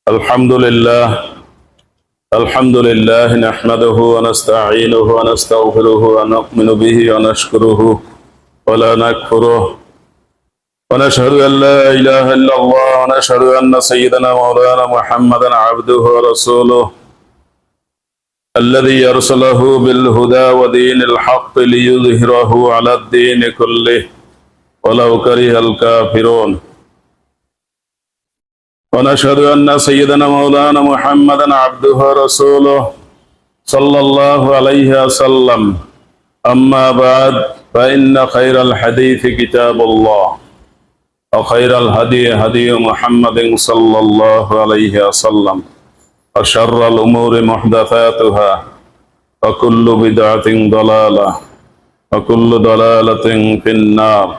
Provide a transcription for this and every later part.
الحمد لله نحمده ونستعينه ونستغفره ونؤمن به ونشكره ولا نكفره ونشهد أن لا إله إلا الله ونشهد أن سيدنا مولانا محمدا عبده ورسوله الذي أرسله بالهدى ودين الحق ليظهره على الدين كله ولو كره الكافرون ونشهد أن سيدنا مولانا محمدا عبده ورسوله صلى الله عليه وسلم أما بعد فإن خير الحديث كتاب الله وخير الهدي هدي محمد صلى الله عليه وسلم وشر الأمور محدثاتها وكل بدعة ضلالة وكل ضلالة في النار.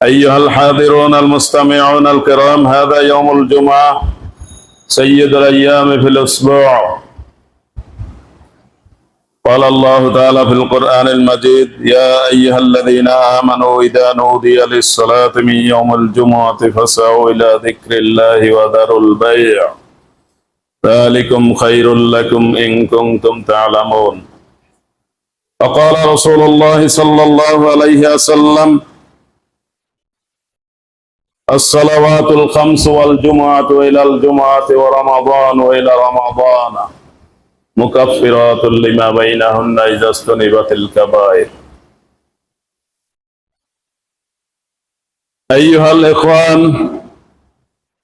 أيها الحاضرون المستمعون الكرام، هذا يوم الجمعة سيد الأيام في الأسبوع. قال الله تعالى في القرآن المجيد: يا أيها الذين آمنوا إذا نودي للصلاة من يوم الجمعة فاسعوا إلى ذكر الله وذروا البيع ذلكم خير لكم إن كنتم تعلمون. وقال رسول الله صلى الله عليه وسلم: الصلوات الخمس والجمعة إلى الجمعة ورمضان إلى رمضان مكفرات لما بينهن إذا اجتنبت الكبائر. أيها الإخوان،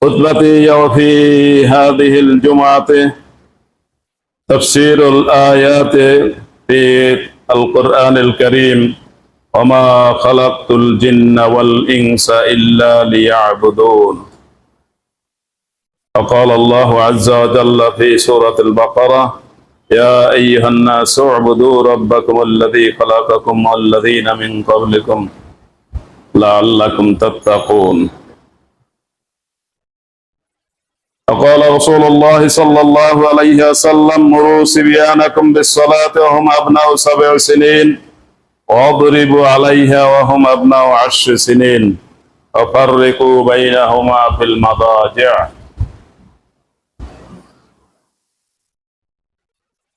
خطبتي في هذه الجمعة تفسير الآيات في القرآن الكريم: وما خلقت الجن والإنس إلا ليعبدون. وقال الله عز وجل في سورة البقرة: يا أيها الناس اعبدوا ربكم الذي خلقكم والذين من قبلكم لعلكم تتقون. وقال رسول الله صلى الله عليه وسلم: مروا صبيانكم بالصلاة وهم أبناء 7 سنين واضربوا عليها وهم أبناء 10 سنين وفرقوا بينهما في المضاجع.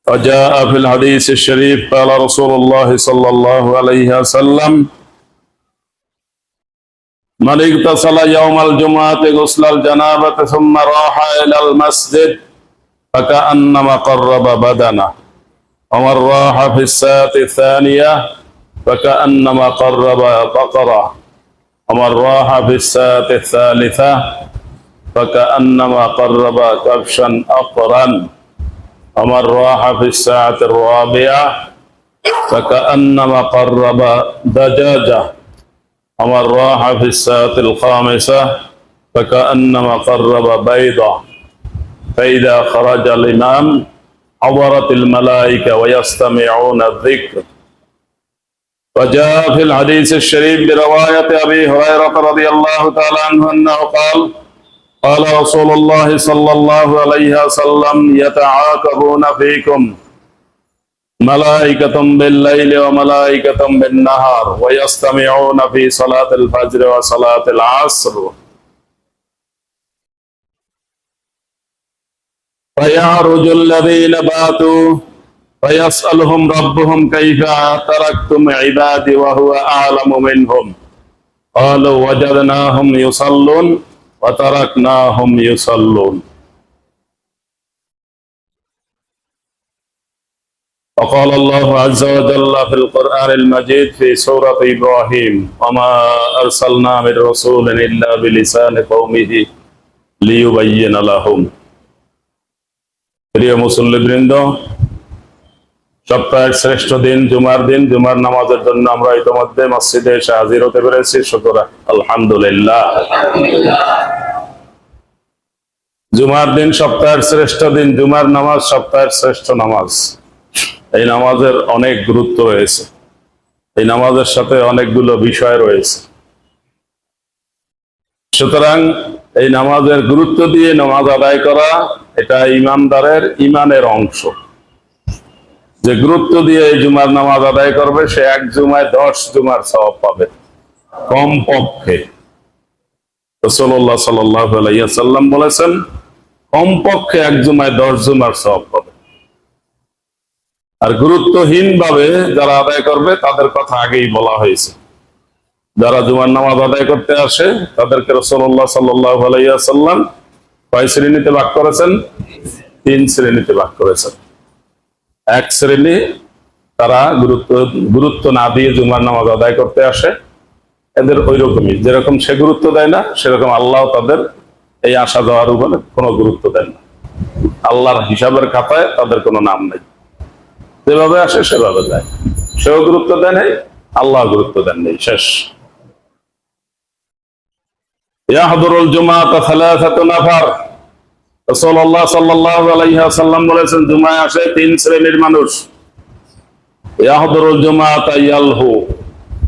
وجاء في الحديث الشريف قال رسول الله صلى الله عليه وسلم: من اغتسل يوم الجمعة غسل الجنابة ثم راح إلى المسجد فكأنما قرب بدنه، ومن راح في الساعة الثانية فكأنما قرب بقرة، ومن راح في الساعة الثالثة فكأنما قرب كبشا أقرا، ومن راح في الساعة الرابعة فكأنما قرب دجاجة، ومن راح في الساعة الخامسة فكأنما قرب بيضة. فإذا خرج الإمام حضرت الملائكة ويستمعون الذكر. وجاء في الحديث الشريف برواية أبي هريرة رضي الله تعالى عنه أنه قال: قال رسول الله صلى الله عليه وسلم: يتعاقبون فيكم ملائكة بالليل وملائكة بالنهار ويستمعون في صلاة الفجر وصلاة العصر فيعرج الذين باتوا فيسألهم ربهم كيف تركتم عبادي وهو أعلم منهم، قالوا وجدناهم يصلون وتركناهم يصلون. وقال الله عز وجل في القرآن المجيد في سورة إبراهيم: وما أرسلنا من رسول إلا بلسان قومه ليبين لهم. প্রিয় মুসল্লিবৃন্দ, সপ্তাহের শ্রেষ্ঠ দিন জুমার দিন, জুমার নামাজের জন্য আমরা ইতিমধ্যে মসজিদে এসে হাজির হতে পেরেছি। শুকর আলহামদুলিল্লাহ। জুমার দিন সপ্তাহের শ্রেষ্ঠ দিন, জুমার নামাজ সপ্তাহের শ্রেষ্ঠ নামাজ। এই নামাজের অনেক গুরুত্ব রয়েছে, এই নামাজের সাথে অনেকগুলো বিষয় রয়েছে। সুতরাং এই নামাজের গুরুত্ব দিয়ে নামাজ আদায় করা, এটা ইমানদারের ইমানের অংশ। যে গুরুত্ব দিয়ে এই জুমার নামাজ আদায় করবে সে 1 জুমায় 10 জুমার সওয়াব পাবে কমপক্ষে। রাসূলুল্লাহ সাল্লাল্লাহু আলাইহি ওয়াসাল্লাম বলেছেন, কমপক্ষে এক জুমায় 10 জুমার সওয়াব পাবে। আর গুরুত্বহীন ভাবে যারা আদায় করবে তাদের কথা আগেই বলা হয়েছে। যারা জুমার নামাজ আদায় করতে আসে তাদেরকে রাসূলুল্লাহ সাল্লাল্লাহু আলাইহি ওয়াসাল্লাম কয় শ্রেণীতে ভাগ করেছেন? 3 শ্রেণীতে ভাগ করেছেন। এক শ্রেণী তারা গুরুত্ব না দিয়ে জুমার নামাজ আদায় করতে আসে, এদের ওই রকমই, যেরকম সে গুরুত্ব দেয় না সেরকম আল্লাহ তাদের এই আসা যাওয়ার উপরে কোনো গুরুত্ব দেন না। আল্লাহর হিসাবের খাতায় তাদের কোনো নাম নেই, যেভাবে আসে সেভাবে যায়। সেও গুরুত্ব দেয় নাই, আল্লাহ গুরুত্ব দেন নেই, শেষ। ইয়াহদুরুল জুমাআতা সালাসাতু নাফার, রাসূলুল্লাহ সাল্লাল্লাহু আলাইহি ওয়াসাল্লাম বলেছেন, জুমায় আসে 3 শ্রেণীর মানুষ। ইয়াহদুরুল জুমাআতা ইয়ালহু,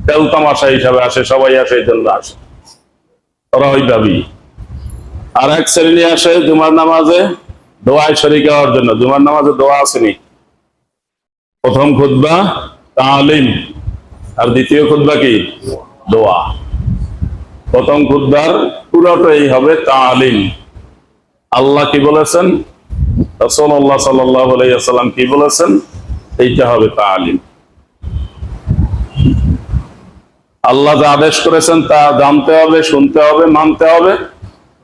খেল তামাশা হিসাবে আসে, সবাই আসে, এই জন্য আসে, ওরা ওই দাবি। আর এক শ্রেণী আসে জুমার নামাজে দোয়ায় শরীক হওয়ার জন্য। জুমার নামাজে দোয়া আসেনি, প্রথম খুতবা তালিম, আর দ্বিতীয় খুতবা কি? দোয়া। প্রথম খুতবার পুরোটাই হবে তালিম। আল্লাহ কি বলেছেন, রাসূলুল্লাহ সাল্লাল্লাহু আলাইহি ওয়াসাল্লাম কি বলেছেন, এইটা হবে তালিম। আল্লাহ যা আদেশ করেছেন তা জানতে হবে, শুনতে হবে, মানতে হবে।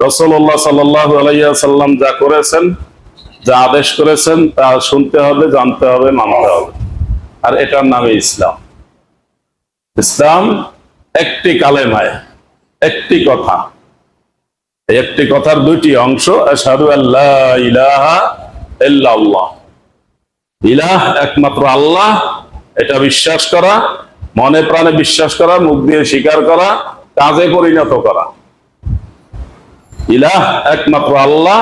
রাসূলুল্লাহ সাল্লাল্লাহু আলাইহি ওয়াসাল্লাম যা করেছেন, যা আদেশ করেছেন তা শুনতে হবে, জানতে হবে, মানতে হবে। আর এটার নামে ইসলাম। ইসলাম একটি কালেমায়, একটি কথা, একটি কথার 2টি অংশ। আশহাদু আল্লা ইলাহা ইল্লাল্লাহ, ইলাহ একমাত্র আল্লাহ, এটা বিশ্বাস করা, মনে প্রাণে বিশ্বাস করা, মুখ দিয়ে স্বীকার করা, কাজে পরিণত করা। ইলাহ একমাত্র আল্লাহ,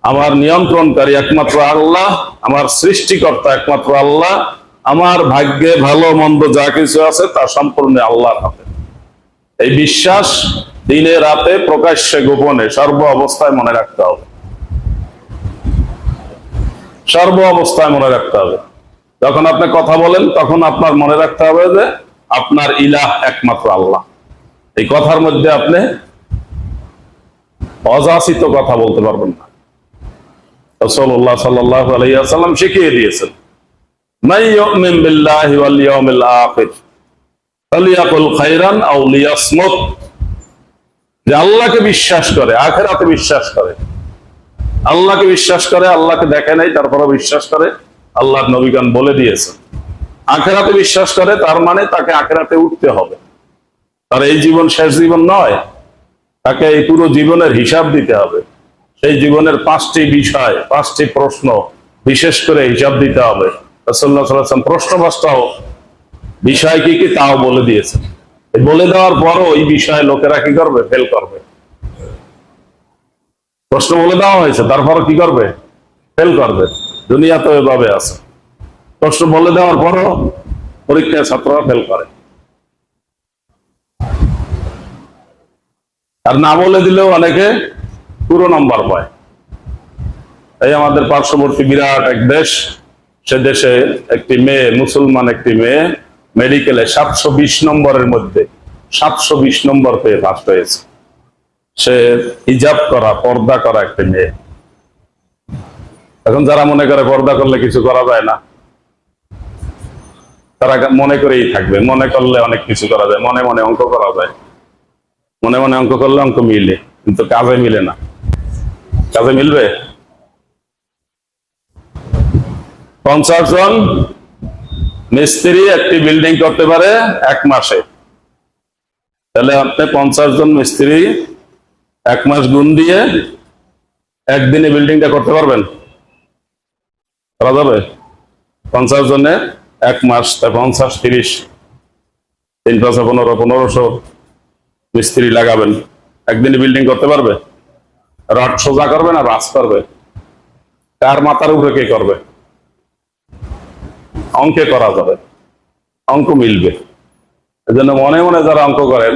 আমার নিয়ন্ত্রণকারী একমাত্র আল্লাহ, আমার সৃষ্টিকর্তা একমাত্র আল্লাহ, আমার ভাগ্যে ভালো মন্দ যা কিছু আছে তা সম্পূর্ণ আল্লাহর হাতে। এই বিশ্বাস দিনে রাতে প্রকাশ্যে গোপনে সর্ব অবস্থায় মনে রাখতে হবে, সর্ব অবস্থায় মনে রাখতে হবে। যখন আপনি কথা বলেন তখন আপনার মনে রাখতে হবে যে আপনার ইলাহ একমাত্র আল্লাহ। এই কথার মধ্যে আপনি অযাচিত কথা বলতে পারবেন না। রাসূলুল্লাহ সাল্লাল্লাহু আলাইহি ওয়াসাল্লাম শিখিয়ে দিয়েছেন, মান ইউমিন বিল্লাহি ওয়াল ইয়াউমিল আখির ফালিয়াকুল খায়রান আও লিয়াসমুত। যে আল্লাহকে বিশ্বাস করে, আখিরাতে বিশ্বাস করে, আল্লাহকে বিশ্বাস করে, আল্লাহকে দেখে নাই তারপরে বিশ্বাস করে, আল্লাহর নবীগণ বলে দিয়েছেন। আখিরাতে বিশ্বাস করে তার মানে তাকে আখিরাতে উঠতে হবে, তার এই জীবন শেষ জীবন নয়, তাকে এই পুরো জীবনের হিসাব দিতে হবে। সেই জীবনের 5টি বিষয়, 5টি প্রশ্ন বিশেষ করে হিসাব দিতে হবে। রাসূলুল্লাহ সাল্লাল্লাহু আলাইহি ওয়াসাল্লাম প্রশ্নবাচক বিষয় কি কি তাও বলে দিয়েছেন। বলে দেওয়ার পরও এই বিষয়ে লোকেরা কি করবে? ফেল করবে। প্রশ্ন বলে দেওয়া হয়েছে, তারপর কি করবে? ফেল করবে। দুনিয়া তো এভাবে আছে, প্রশ্ন বলে দেওয়ার পরও পরীক্ষায় ছাত্ররা ফেল করে, আর না বলে দিলেও অনেকে পুরো নাম্বার পায়। এই আমাদের পার্শ্ববর্তী বিরাট এক দেশ, সে দেশে একটি মেয়ে, মুসলমান একটি মেয়ে, মেডিকেলে 720 নম্বরের মধ্যে 720 নম্বর পেয়ে পাস হয়েছে। সে হিজাব করা, পর্দা করা একটি মেয়ে। এখন যারা মনে করে পর্দা করলে কিছু করা যায় না, তারা মনে করেই থাকবে, মনে করলে অনেক কিছু করা যায়, মনে মনে অঙ্ক করা যায়, মনে মনে অঙ্ক করলে অঙ্ক মিলে, কিন্তু কাজে মিলে না। কাজে মিলবে? 50 জন মিস্ত্রি একটি বিল্ডিং করতে পারে 1 মাসে। তাহলে আপনি 50 জন মিস্ত্রি 1 মাস গুণ দিয়ে একদিনে বিল্ডিংটা করতে পারবেন? করা যাবে? 50 জনে 1 মাস, তাই 50, 30, 3, 5, 15, 1500 মিস্ত্রি লাগাবেন, একদিনে বিল্ডিং করতে পারবে? রড সোজা করবে না রাজ করবে? কার মাথার উপরে কে করবে? অঙ্কে করা যাবে, অঙ্ক মিলবে। এজন্য মনে মনে যারা অঙ্ক করেন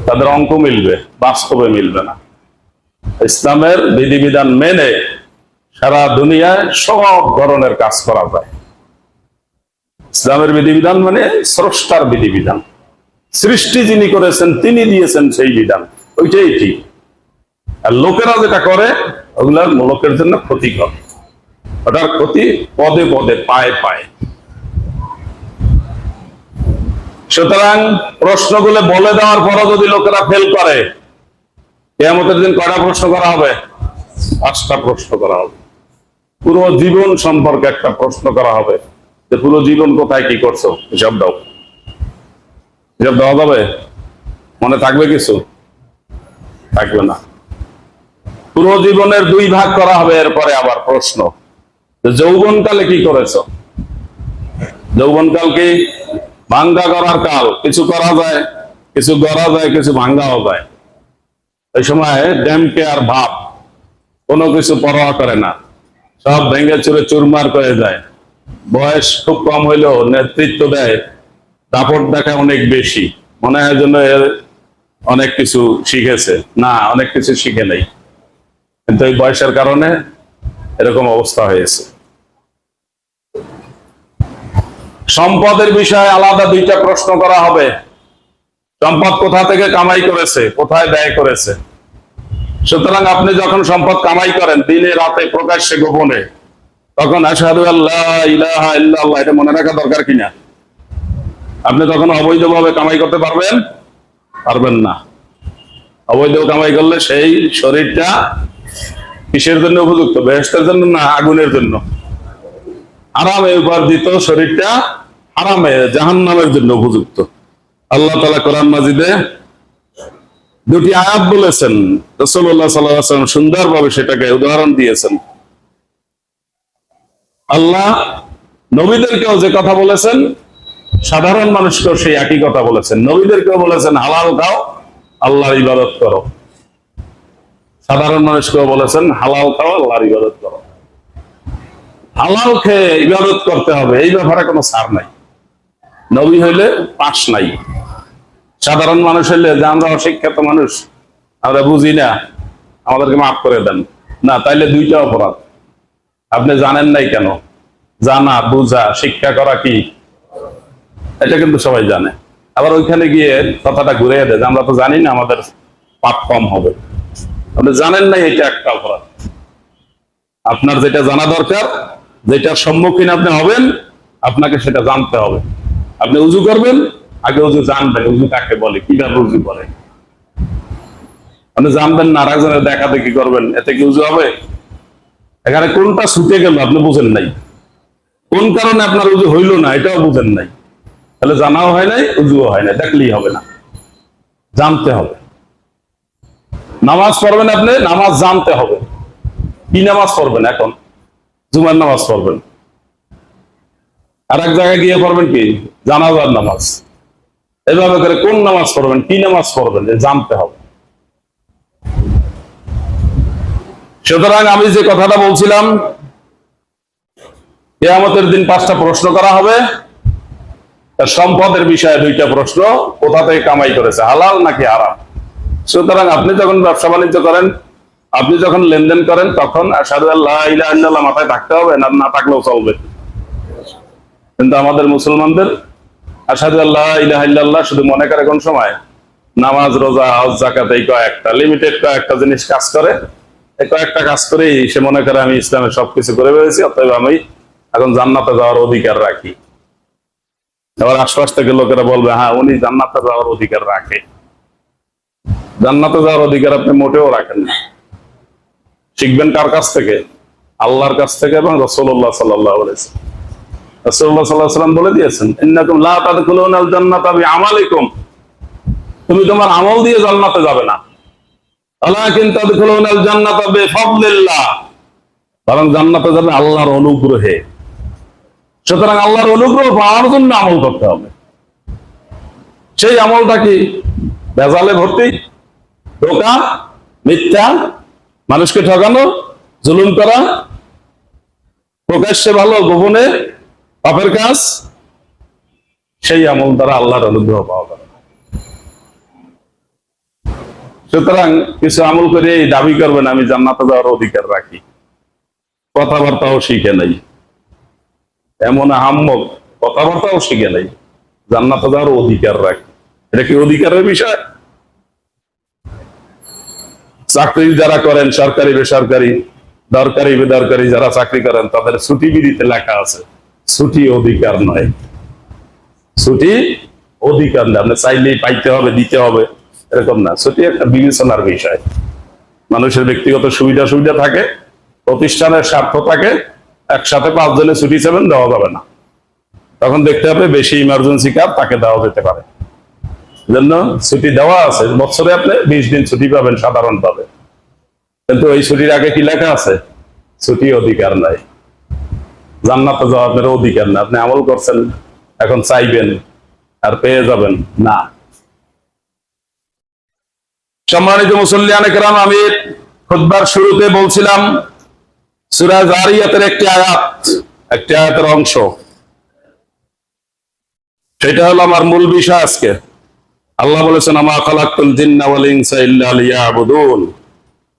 তাদের অঙ্ক মিলবে, বাস্তবে মিলবে না। ইসলামের বিধিবিধান মেনে সারা দুনিয়ায় সব ধরনের কাজ করা যায়। ইসলামের বিধিবিধান মানে স্রষ্টার বিধিবিধান, সৃষ্টি যিনি করেছেন তিনি দিয়েছেন সেই বিধান, ওইটাই ঠিক। আর লোকেরা যেটা করে ওগুলা লোকের জন্য ক্ষতিকর, ওটার ক্ষতি পদে পদে পায়ে পায়ে। সুতরাং প্রশ্নগুলো বলে দেওয়ার পরও যদি লোকেরা ফেল করে, কিয়ামতের দিন কয়টা প্রশ্ন করা হবে? 5টা প্রশ্ন করা হবে। পুরো জীবন সম্পর্কে একটা প্রশ্ন করা হবে, যে পুরো জীবন কোথায় কি করছো, হিসাব দাও। হিসাব দেওয়া যাবে? মনে থাকবে কিছু? থাকবে না। পুরো জীবনের 2 ভাগ করা হবে। এরপরে আবার প্রশ্ন, যৌবনকালে কি করেছো? যৌবনকাল কি ভাঙ্গা করার কাল, কিছু করা যায়, কিছু গড়া যায়, কিছু ভাঙ্গাও যায়। এই সময় ড্যামকে আর ভাব কোনো কিছু পরোয়া করে না, সব ভেঙে চুরে চুরমার করে যায়। বয়স খুব কম হইলেও নেতৃত্ব দেয়, দাপট দেখায় অনেক বেশি, মনে হয় যেন এর অনেক কিছু শিখেছে। না, অনেক কিছু শিখে নেই, কিন্তু এই বয়সের কারণে এরকম অবস্থা হয়েছে। সম্পদের বিষয়ে আলাদা 2টা প্রশ্ন করা হবে। সম্পদ কোথা থেকে কামাই করেছে, কোথায় ব্যয় করেছে। সুতরাং আপনি যখন সম্পদ কামাই করেন দিনে রাতে প্রকাশ্যে গোপনে, তখন আশহাদু আল্লা ইলাহা ইল্লাল্লাহ এটা মনে রাখা দরকার কিনা? আপনি তখন অবৈধভাবে কামাই করতে পারবেন? পারবেন না। অবৈধ কামাই করলে সেই শরীরটা কিসের জন্য উপযুক্ত? বেহেশতের জন্য না আগুনের জন্য? হারামে উপার্জিত শরীরটা হারামে জাহান্নামের জন্য উপযুক্ত। আল্লাহ তাআলা কোরআন মাজিদে 2টি আয়াত বলেছেন, রাসূলুল্লাহ সাল্লাল্লাহু আলাইহি ওয়াসাল্লাম সুন্দরভাবে সেটাকে উদাহরণ দিয়েছেন। আল্লাহ নবীদেরকেও যে কথা বলেছেন, সাধারণ মানুষকেও সেই একই কথা বলেছেন। নবীদেরকেও বলেছেন হালাল খাও, আল্লাহর ইবাদত করো। সাধারণ মানুষকেও বলেছেন হালাল খাও, আল্লাহর ইবাদত করো। হালাল খেয়ে ইবাদত করতে হবে, এই ব্যাপারে কোনো ছাড় নাই। নবী হইলে পাশ নাই। সাধারণ মানুষ হইলে, যে আমরা অশিক্ষিত মানুষ, আমরা বুঝি না, আমাদেরকে মাফ করে দেন, না তাইলে 2টা অপরাধ। আপনি জানেন নাই কেন? জানা, বুঝা, শিক্ষা করা কি, এটা কিন্তু সবাই জানে। আবার ওইখানে গিয়ে কথাটা ঘুরে দেয় যে আমরা তো জানি না, আমাদের পাপ কম হবে। আপনি জানেন নাই, এটা একটা অপরাধ। আপনার যেটা জানা দরকার, যেটার সম্মুখীন আপনি হবেন, আপনাকে সেটা জানতে হবে। আপনি উজু করবেন, আগে উজু জানবেন, উজু কাকে বলে, কিভাবে উজু করে। আপনি জানবেন না, আরেকজনের দেখা দেখি করবেন, এতে কি উজু হবে? এখানে কোনটা ছুটে গেল আপনি বুঝেন নাই, কোন কারণে আপনার উজু হইল না এটাও বুঝেন নাই, তাহলে জানাও হয় নাই, উজুও হয় নাই, দেখলেই হবে না, জানতে হবে। নামাজ পড়বেন আপনি, নামাজ জানতে হবে। কি নামাজ পড়বেন? এখন জুমার নামাজ পড়বেন, আর এক জায়গায় গিয়ে পড়বেন কি জানাজার নামাজ। এভাবে করে কোন নামাজ পড়বেন, কি নামাজ পড়বেন, জানতে হবে। সুতরাং আমি যে কথাটা বলছিলাম, কিয়ামতের দিন 5টা প্রশ্ন করা হবে। সম্পদের বিষয়ে 2টা প্রশ্ন, কোথা থেকে কামাই করেছে, হালাল নাকি হারাম। সুতরাং আপনি যখন ব্যবসা বাণিজ্য করেন, আপনি যখন লেনদেন করেন, তখন আশহাদু আল্লা ইলাহা ইল্লাল্লাহ মাথায় থাকতে হবে, না থাকলেও চলবে। কিন্তু আমাদের মুসলমানদের আশহাদু আল্লা ইলাহা ইল্লাল্লাহ শুধু মনে করে কোন সময়? নামাজ, রোজা, হজ, যাকাত, এই কয়েকটা লিমিটেড কয়েকটা জিনিস কাজ করে। এই কয়েকটা কাজ করেই সে মনে করে আমি ইসলামের সবকিছু করে ফেলেছি, অতএব আমি এখন জান্নাতে যাওয়ার অধিকার রাখি। এবার আশপাশ থেকে লোকেরা বলবে, হ্যাঁ উনি জান্নাতে যাওয়ার অধিকার রাখে। জান্নাতে যাওয়ার অধিকার আপনি মোটেও রাখেন না। শিখবেন কার কাছ থেকে? আল্লাহর কাছ থেকে এবং রাসূলুল্লাহ সাল্লাল্লাহু আলাইহি ওয়াসাল্লাম। রাসূলুল্লাহ সাল্লাল্লাহু আলাইহি ওয়াসাল্লাম বলে দিয়েছেন, ইন্নাকুম লা তাদখুলুনাল জান্নাতা বিআমালিকুম, তুমি তোমার আমল দিয়ে জান্নাতে যাবে না। ওয়ালাকিন তাদখুলুনাল জান্নাতা বিফাদলিল্লাহ, বরং জান্নাতে যাবে আল্লাহর অনুগ্রহে। সুতরাং আল্লাহর অনুগ্রহ পাওয়ার জন্য আমল করতে হবে। সেই আমলটা কি? ভেজালে ভর্তি, ধোঁকা, মিথ্যা, মানুষকে ঠকানো, জুলুম করা, প্রকাশ্যে ভালো, গোপনে পাপের কাজ, সেই আমল দ্বারা আল্লাহর অনুগ্রহ পাওয়া যাবে। সুতরাং কিছু আমল করে এই দাবি করবেন আমি জান্নাতে যাওয়ার অধিকার রাখি, কথাবার্তাও শিখে নাই, এমন আহাম্মক কথাবার্তাও শিখে নাই, জান্নাতে যাওয়ার অধিকার রাখি। এটা কি অধিকারের বিষয়? চাকরি যারা করেন, সরকারি বেসরকারি, দরকারি বেদরকারি, যারা চাকরি করেন তাদের ছুটি বিধিতে লেখা আছে ছুটি অধিকার নয়। ছুটি অধিকার না, আপনি চাইলেই পাইতে হবে, দিতে হবে, এরকম না। ছুটি একটা বিবেচনার বিষয়। মানুষের ব্যক্তিগত সুবিধা থাকে, প্রতিষ্ঠানের স্বার্থ থাকে, একসাথে 5 জনের ছুটি 7 দেওয়া যাবে না। তখন দেখতে হবে বেশি ইমার্জেন্সি কার, তাকে দেওয়া যেতে পারে। জন্য ছুটি দেওয়া আছে, বছরে আপনি 20 দিন ছুটি পাবেন সাধারণভাবে, কিন্তু এই ছুটির আগে কি লেখা আছে? ছুটি অধিকার নাই। জান্নাতে যাওয়া আপনার অধিকার না। আপনি আমল করছেন, এখন চাইবেন আর পেয়ে যাবেন না। সম্মানিত মুসল্লিয়ানে কেরাম, আমি খুতবার শুরুতে বলছিলাম সূরা যারিয়াতের একটি আয়াতের অংশ, সেটা হলো আমার মূল বিষয় আজকে। আল্লাহ বলেছেন, আমা খালাকতুল জিন্না ওয়াল ইনসা ইল্লা লিয়াবুদুন,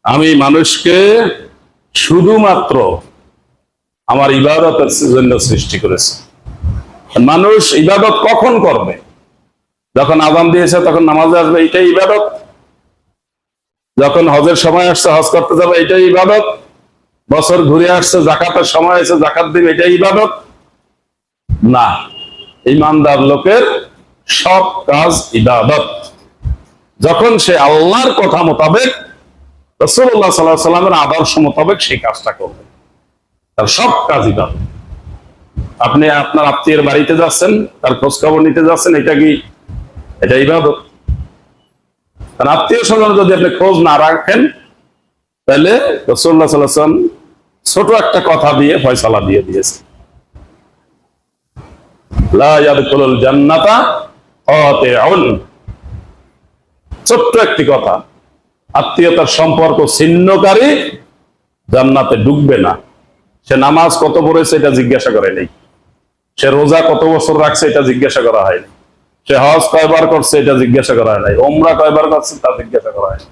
আমি মানুষকে শুধুমাত্র আমার ইবাদতের জন্য সৃষ্টি করেছি। মানুষ ইবাদত কখন করবে? যখন আযান দিয়েছে তখন নামাজে আসবে, এটাই ইবাদত। যখন হজের সময় আসছে, হজ করতে যাবে, এটাই ইবাদত। বছর ঘুরে আসছে, যাকাতের সময় এসে যাকাত দিবে, এটাই ইবাদত না। ঈমানদার লোকের সব কাজ ইবাদত। যখন সে আল্লাহর কথা মোতাবেক, রাসূলুল্লাহ সাল্লাল্লাহু আলাইহি ওয়াসাল্লামের আদর্শ মোতাবেক সেই কাজটা করবে, তার সব কাজ ইবাদত। আপনি আপনার আত্মীয়ের বাড়িতে যাচ্ছেন, তার খোঁজ খবর নিতে যাচ্ছেন, এটা ইবাদত। কারণ আত্মীয় স্বজন যদি আপনি খোঁজ না রাখেন, তাহলে রাসূলুল্লাহ সাল্লাল্লাহু আলাইহি ওয়াসাল্লাম ছোট একটা কথা দিয়ে ফয়সালা দিয়ে দিয়েছে, লা ইয়াদখুলুল জান্নাতা কাতিউন। ছোট্ট একটি কথা, আত্মীয়তার সম্পর্ক ছিন্নকারী জান্নাতে ঢুকবে না। সে নামাজ কত পড়েছে এটা জিজ্ঞাসা করে নেই, সে রোজা কত বছর রাখছে এটা জিজ্ঞাসা করা হয়নি, সে হজ কয়বার করছে এটা জিজ্ঞাসা করা হয় নাই, ওমরা কয়বার করছে তা জিজ্ঞাসা করা হয় নাই,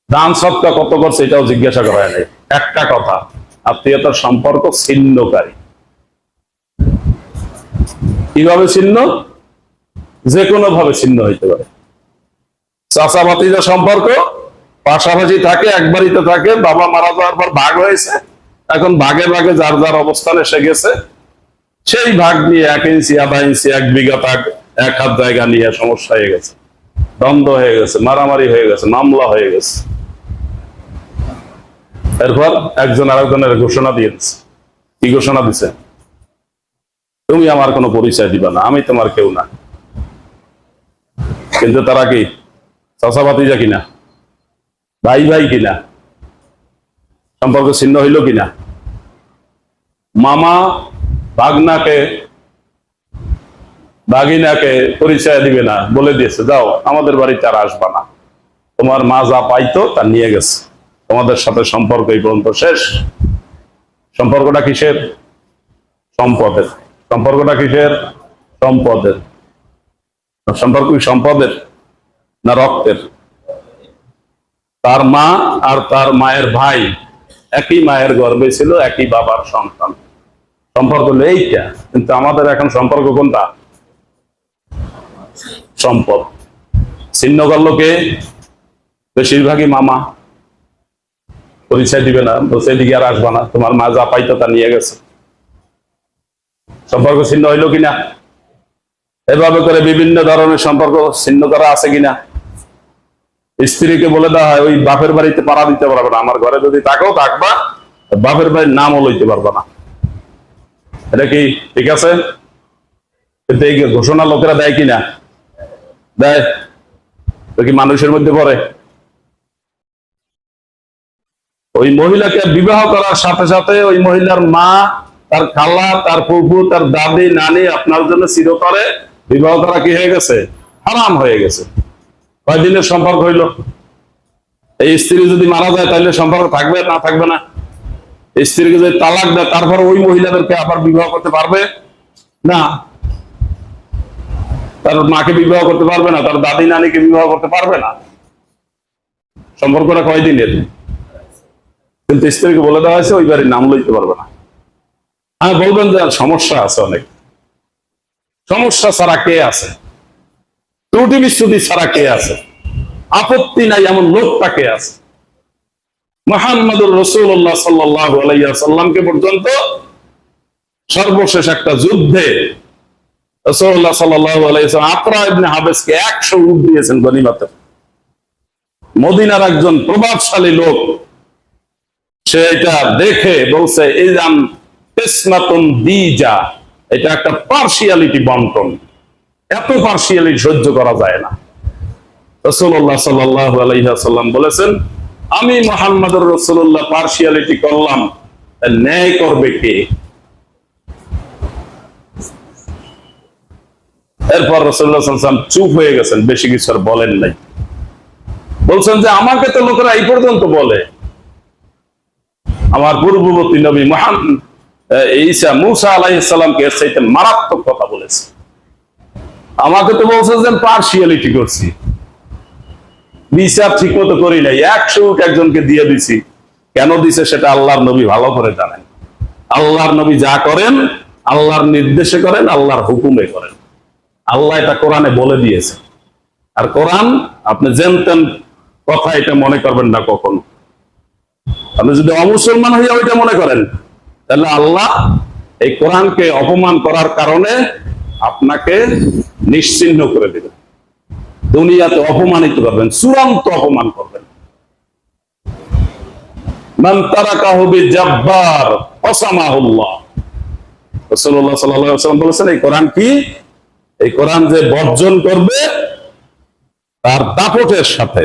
দান সদকা কত করছে এটাও জিজ্ঞাসা করা হয় নাই। একটা কথা, আত্মীয়তার সম্পর্ক ছিন্নকারী। কিভাবে ছিন্ন? যে কোনো ভাবে ছিন্ন হইতে পারে। চাচা ভাতিজা সম্পর্ক পাশাপাশি থাকে, এক বাড়িতে থাকে, বাবা মারা যাওয়ার পর ভাগ হয়েছে, এখন ভাগে ভাগে যার যার অবস্থান এসে গেছে, সেই ভাগ নিয়ে 1 ইঞ্চি, আধা ইঞ্চি, 1 বিঘা, 1 হাত জায়গা নিয়ে সমস্যা হয়ে গেছে, দ্বন্দ্ব হয়ে গেছে, মারামারি হয়ে গেছে, মামলা হয়ে গেছে। এরপর একজন আরেকজনের ঘোষণা দিয়েছে। কি ঘোষণা দিছে? তুমি আমার কোনো পরিচয় দিবা না, আমি তোমার কেউ না। কিন্তু তারা কি চাচা ভাতিজা কিনা, ভাই ভাই কিনা, সম্পর্ক ছিন্ন হইল কিনা? মামা ভাগনাকে ভাগিনাকে পরিচয় দিবে না, বলে দিয়েছে যাও আমাদের বাড়িতে আর আসবা না, তোমার মা যা পাইতো তা নিয়ে গেছে, তোমাদের সাথে সম্পর্ক এই পর্যন্ত শেষ। সম্পর্কটা কিসের? সম্পদের। সম্পর্কটা কিসের? সম্পদের। সম্পর্ক কি সম্পদের না রক্তের? তার মা আর তার মায়ের ভাই একই মায়ের গর্ভে ছিল, একই বাবার সন্তান, সম্পর্ক হলো এইটা। কিন্তু আমাদের এখন সম্পর্ক কোনটা? সম্পদ। ছিন্ন করলো কে? বেশিরভাগই মামা। পরিচয় দিবে না, বলছে এদিকে আর আসবা না, তোমার মা যা পাইতো তা নিয়ে গেছে। সম্পর্ক ছিন্ন হইলো কিনা? এভাবে করে বিভিন্ন ধরনের সম্পর্ক ছিন্ন করা আছে কিনা? স্ত্রীকে বলে দেওয়া হয় ওই বাপের বাড়িতে পাড়া দিতে পারবে না, আমার ঘরে যদি থাকো থাকবা, বাপের বাড়ির নামও লইতে পারবে না। এটা কি ঠিক আছে? কিন্তু এই ঘোষণা লোকেরা দেয় কিনা? দেয়। তো কি মানুষের মধ্যে পড়ে? ওই মহিলাকে বিবাহ করার সাথে সাথে ওই মহিলার মা, তার খালা, তার ফুফু, তার দাদি, নানি আপনার জন্য চিরতরে বিবাহ করা কি হয়ে গেছে? হারাম হয়ে গেছে। কয়দিনের সম্পর্ক হইল? এই স্ত্রী যদি মারা যায় তাহলে সম্পর্ক থাকবে না থাকবে না? স্ত্রীকে যদি তালাক দেয় তারপর ওই মহিলাদেরকে আবার বিবাহ করতে পারবে না? তার মাকে বিবাহ করতে পারবে না, তার দাদি নানিকে বিবাহ করতে পারবে না। সম্পর্কটা কয়দিনের? কিন্তু স্ত্রীকে বলে দেওয়া হয়েছে ওই বাড়ির নাম লইতে পারবে না। হ্যাঁ, বলবেন যে সমস্যা আছে, অনেক সমস্যা ছাড়া কে আছে? ত্রুটি বিচ্যুতি ছাড়া কে আছে? আপত্তি নাই এমন লোকটা কে আছে? মুহাম্মদুর রাসূলুল্লাহ সাল্লাল্লাহু আলাইহি ওয়াসাল্লামকে পর্যন্ত সর্বশেষ একটা যুদ্ধে রাসূলুল্লাহ সাল্লাল্লাহু আলাইহি ওয়াসাল্লাম আকরা ইবনে হাবেসকে 100 উট দিয়েছেন গনিমতে। মদিনার একজন প্রভাবশালী লোক সে এটা দেখে বলছে ইজান কিসমাতুন দিজা, এটা একটা পার্সিয়ালিটি বন্টন, এত পার্সিয়ালিটি সহ্য করা যায় না। রাসূলুল্লাহ সাল্লাল্লাহু আলাইহি ওয়াসাল্লাম বলেছেন, আমি মুহাম্মদুর রাসূলুল্লাহ পার্সিয়ালিটি করলাম, ন্যায় করবে কে? এরপর রাসূলুল্লাহ সাল্লাল্লাহু আলাইহি ওয়াসাল্লাম চুপ হয়ে গেছেন, বেশি কিছু আর বলেন নাই। বলছেন যে আমাকে তো লোকেরা এই পর্যন্ত বলে আমার পূর্ববর্তী নবী ঈসা মূসা আলাইহিস সালামকে এর চাইতে মারাত্মক কথা বলেছে। আমাকে তো বলছে যে পার্সিয়ালিটি করছি, বিচার ঠিক মতো করি নাই, 100 উট একজনকে দিয়ে দিছি। কেন দিছে সেটা আল্লাহর নবী ভালো করে জানেন। আল্লাহর নবী যা করেন আল্লাহর নির্দেশে করেন, আল্লাহর হুকুমে করেন। আল্লাহ এটা কোরআনে বলে দিয়েছে। আর কোরআন আপনি জানতেন কথা এটা মনে করবেন না কখনো। আপনি যদি অমুসলমান হইয়া ওইটা মনে করেন তাহলে আল্লাহ এই কোরআনকে অপমান করার কারণে আপনাকে নিশ্চিহ্ন করে দিবেন, দুনিয়াতে অপমানিত করবেন, চূড়ান্ত অপমান করবেন। মান তারাকাহু বিজাব্বার ফাসামাহুল্লাহ, রাসূলুল্লাহ সাল্লাল্লাহু আলাইহি ওয়াসাল্লাম বলেছেন এই কোরআন কি? এই কোরআন যে বর্জন করবে তার দাপটের সাথে,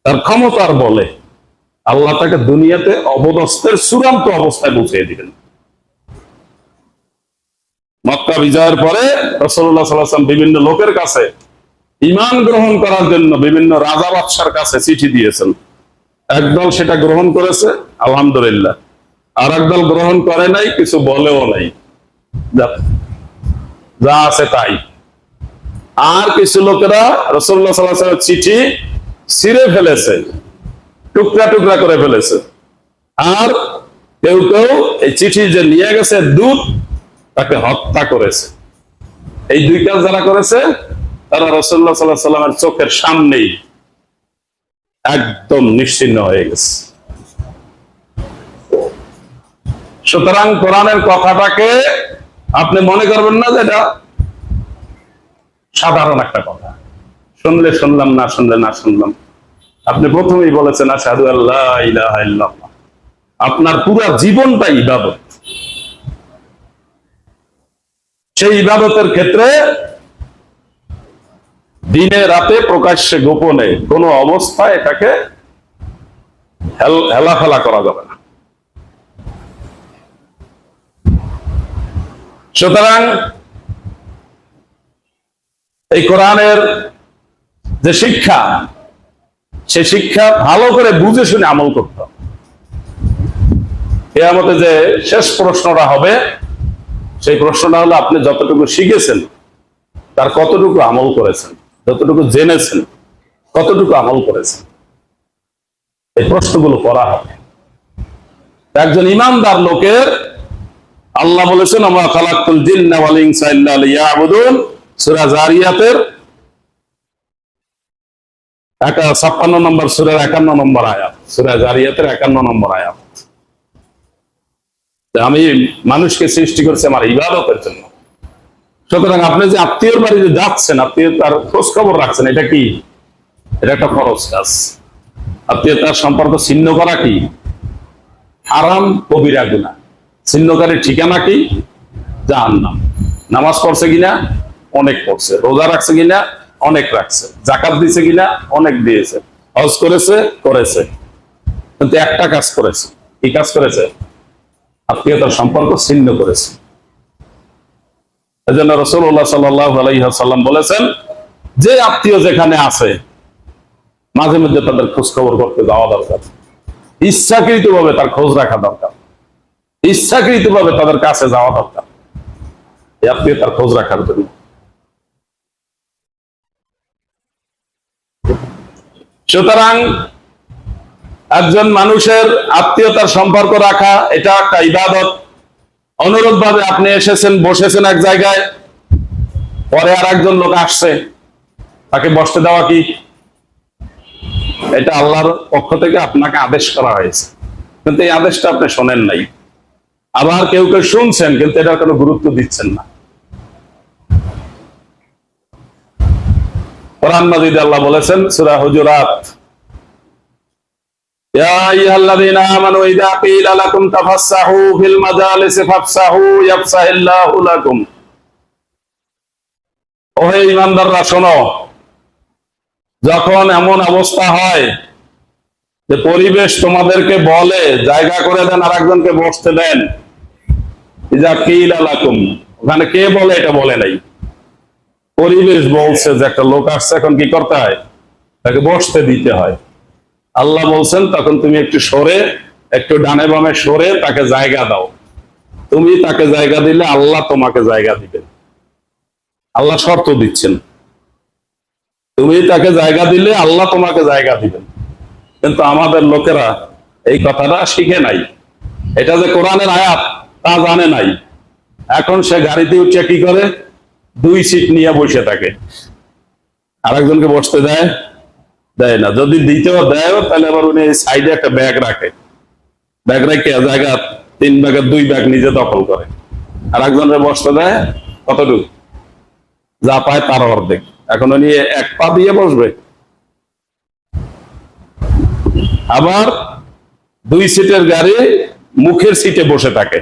তার ক্ষমতার বলে আল্লাহ তাকে দুনিয়াতে অবদস্থের চূড়ান্ত অবস্থায় পৌঁছে দিবেন। মক্কা বিজয়ের পরে রাসূলুল্লাহ সাল্লাল্লাহু আলাইহি ওয়াসাল্লাম বিভিন্ন লোকের কাছে ঈমান গ্রহণ করার জন্য বিভিন্ন রাজা বাদশার কাছে চিঠি দিয়েছেন। একদল সেটা গ্রহণ করেছে, আলহামদুলিল্লাহ, আর একদল গ্রহণ করে নাই, কিছু বলেও নাই, যা আছে তাই। আর কিছু লোকেরা রাসূলুল্লাহ সাল্লাল্লাহু আলাইহি ওয়াসাল্লামের চিঠি ছিঁড়ে ফেলেছে, টুকরা টুকরা করে ফেলেছে। আর কেউ কেউ এই চিঠি যে নিয়ে গেছে দূত, তাকে হত্যা করেছে। এই দুই কাজ যারা করেছে তারা রাসূলুল্লাহ সাল্লাল্লাহু আলাইহি ওয়াসাল্লামের চোখের সামনেই একদম নিশ্চিহ্ন হয়ে গেছে। সুতরাং কোরআনের কথাটাকে আপনি মনে করবেন না যে এটা সাধারণ একটা কথা, শুনলে শুনলাম, না শুনলে না শুনলাম। আপনি প্রথমেই বলেছেন আশহাদু আল্লা ইলাহা ইল্লাল্লাহ, আপনার পুরো জীবনটা ইবাদত। সেই ইবাদতের ক্ষেত্রে দিনে রাতে প্রকাশ্যে গোপনে কোন অবস্থায় এটাকে হেলাফেলা করা যাবে না। সুতরাং এই কোরআনের যে শিক্ষা, সে শিক্ষা ভালো করে বুঝে শুনে আমল করতে হবে। কিয়ামতে যে শেষ প্রশ্নটা হবে, সেই প্রশ্নটা হলো আপনি যতটুকু শিখেছেন তার কতটুকু আমল করেছেন, যতটুকু জেনেছেন কতটুকু আমল করেছেন, এই প্রশ্নগুলো করা হবে। একজন ইমানদার লোকের আল্লাহ বলেছেন ওয়া খালাকতুল জিন্না ওয়াল ইনসা ইল্লা লিয়াবুদুন, সূরা জারিয়াতের 56 নম্বর সূরার 51 নম্বর আয়াত, সূরা জারিয়াতের 51 নম্বর আয়াত। আমি মানুষকে সৃষ্টি করেছি আমার ইবাদতের জন্য। সুতরাং আপনি যে আত্মীয়র বাড়িতে যাচ্ছেন, আত্মীয়তার খোঁজ খবর রাখছেন, এটা কি? এটা একটা ফরজ কাজ। আত্মীয়তার সম্পর্ক ছিন্ন করা কি? হারাম কবিরা গুনাহ। ছিন্নকারীর ঠিকানা কি? জাহান্নাম। নামাজ পড়ছে কিনা? অনেক পড়ছে। রোজা রাখছে কিনা? অনেক রাখছে। যাকাত দিয়েছে কিনা? অনেক দিয়েছে। হজ করেছে? করেছে। কিন্তু একটা কাজ করেছে। কি কাজ করেছে? আত্মীয়তার সম্পর্ক ছিন্ন করেছে। এজন্য রাসূলুল্লাহ সাল্লাল্লাহু আলাইহি ওয়াসাল্লাম বলেছেন, যে আত্মীয় যেখানে আছে মাঝে মধ্যে তাদের খোঁজ খবর করতে যাওয়া দরকার, ইচ্ছাকৃতভাবে তার খোঁজ রাখা দরকার, ইচ্ছাকৃতভাবে তাদের কাছে যাওয়া দরকার, এই আত্মীয়তার খোঁজ রাখার জন্য। সুতরাং একজন মানুষের আত্মীয়তার সম্পর্ক রাখা এটা একটা ইবাদত। অনুরূপ ভাবে আপনি এসেছেন, বসেছেন এক জায়গায়, পরে আর একজন লোক আসছে, তাকে বসতে দেওয়া কি? এটা আল্লাহর পক্ষ থেকে আপনাকে আদেশ করা হয়েছে, কিন্তু এই আদেশটা আপনি শোনেন নাই। আবার কেউ কেউ শুনছেন কিন্তু এটার কোনো গুরুত্ব দিচ্ছেন না। কোরআন মাজিদে আল্লাহ বলেছেন সূরা হুজুরাত, ইয়া আইয়ুহাল্লাযীনা আমানু ইযা ক্বিলা লাকুম তাফাসসাহু ফিল মাজালিসি ফাফসাহু ইয়াফসাহিল্লাহু লাকুম। ও হে ঈমানদাররা শোনো, যখন এমন অবস্থা হয় যে পরিবেশ তোমাদেরকে বলে জায়গা করে দেন, আর একজনকে বসতে দেন, ইযা ক্বিলা লাকুম, ওখানে কে বলে? এটা বলে নাই, পরিবেশ বলছে যে একটা লোক আসছে, এখন কি করতে হয়? তাকে বসতে দিতে হয়। আল্লাহ বলছেন তখন তুমি একটু সরে, একটু ডানে বামে সরে তাকে জায়গা দাও। তুমি তাকে জায়গা দিলে আল্লাহ তোমাকে জায়গা দিবেন। আল্লাহ শর্ত দিচ্ছেন, তুমি তাকে জায়গা দিলে আল্লাহ তোমাকে জায়গা দিবেন। কিন্তু আমাদের লোকেরা এই কথাটা শিখে নাই, এটা যে কোরআনের আয়াত তা জানে নাই। এখন সে গাড়িতে উঠে কি করে? 2 সিট নিয়ে বসে থাকে, আরেকজনকে বসতে দেয় না। যদি দিতেও দেয় তাহলে আবার উনি সাইডে একটা ব্যাগ রাখে, ব্যাগ রেখে জায়গা 3 ভাগের 2 ভাগ নিজে দখল করে, আর একজনের বসতে দেয় কতটুকু? যা পায় তার অর্ধেক। এখন উনি 1 পা দিয়ে বসবে। আবার 2 সিটের গাড়ি মুখের সিটে বসে থাকে,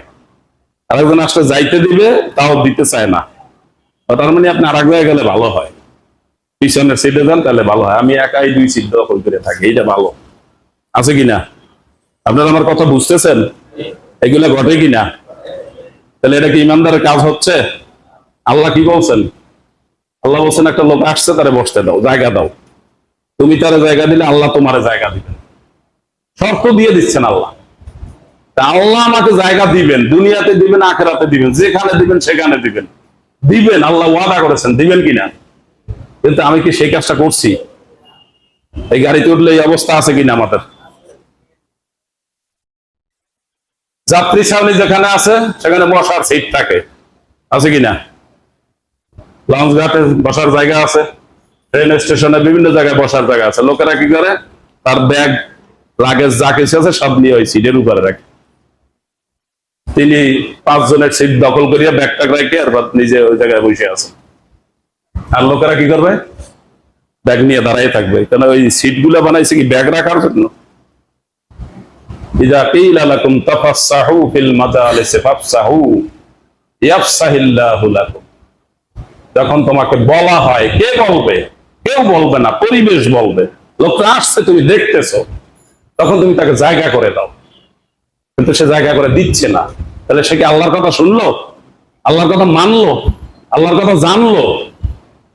আরেকজন আসলে যাইতে দিবে তাও দিতে চায় না। তার মানে আপনি আর এক জায়গায় গেলে ভালো হয়, পিছনের সিটে যান তাহলে ভালো হয়। আমি একাই 2 সিট দখল করে থাকি, এইটা ভালো আছে কিনা? আপনারা আমার কথা বুঝতেছেন? এগুলা ঘটে কিনা? তাহলে এটা কি ইমানদারের কাজ হচ্ছে? আল্লাহ কি বলছেন? আল্লাহ বলছেন একটা লোক আসছে, তারে বসতে দাও, জায়গা দাও। তুমি তারে জায়গা দিলে আল্লাহ তোমারে জায়গা দিবেন। শর্ত দিয়ে দিচ্ছেন আল্লাহ। তা আল্লাহ আমাকে জায়গা দিবেন, দুনিয়াতে দিবেন, আখিরাতে দিবেন, যেখানে দিবেন সেখানে দিবেন। দিবেন, আল্লাহ ওয়াদা করেছেন, দিবেন কিনা? কিন্তু আমি কি সেই কাজটা করছি? এই গাড়িতে উঠলে এই অবস্থা আছে কিনা আমাদের? যাত্রী ছাউনি যেখানে আছে সেখানে বসার সিট থাকে, আছে কিনা? লঞ্চ ঘাটে বসার জায়গা আছে, ট্রেন স্টেশনে বিভিন্ন জায়গায় বসার জায়গা আছে। লোকেরা কি করে? তার ব্যাগ, লাগেজ যা কিছু আছে সব নিয়ে ওই সিটের উপরে রাখে। তিনি 5 জনের সিট দখল করিয়া ব্যাগটা রেখে আর নিজে ওই জায়গায় বসে আছে। আর লোকেরা কি করবে? ব্যাগ নিয়ে দাঁড়াই থাকবে, কারণ ওই সিট গুলা বানাইছে কি ব্যাগ রাখার জন্য। ইযা ক্বিলা লাকুম তাফাসসাহু ফিল মাজালিসি ফাফসাহু ইয়াফসাহিল্লাহু লাকুম। যখন তোমাকে বলা হয়, কে বলবে? কেউ বলবে না, পরিবেশ বলবে। লোকটা আসছে, তুমি দেখতেছো, তখন তুমি তাকে জায়গা করে দাও, কিন্তু সে জায়গা করে দিচ্ছে না। তাহলে সে কি আল্লাহর কথা শুনলো? আল্লাহর কথা মানলো? আল্লাহর কথা জানলো?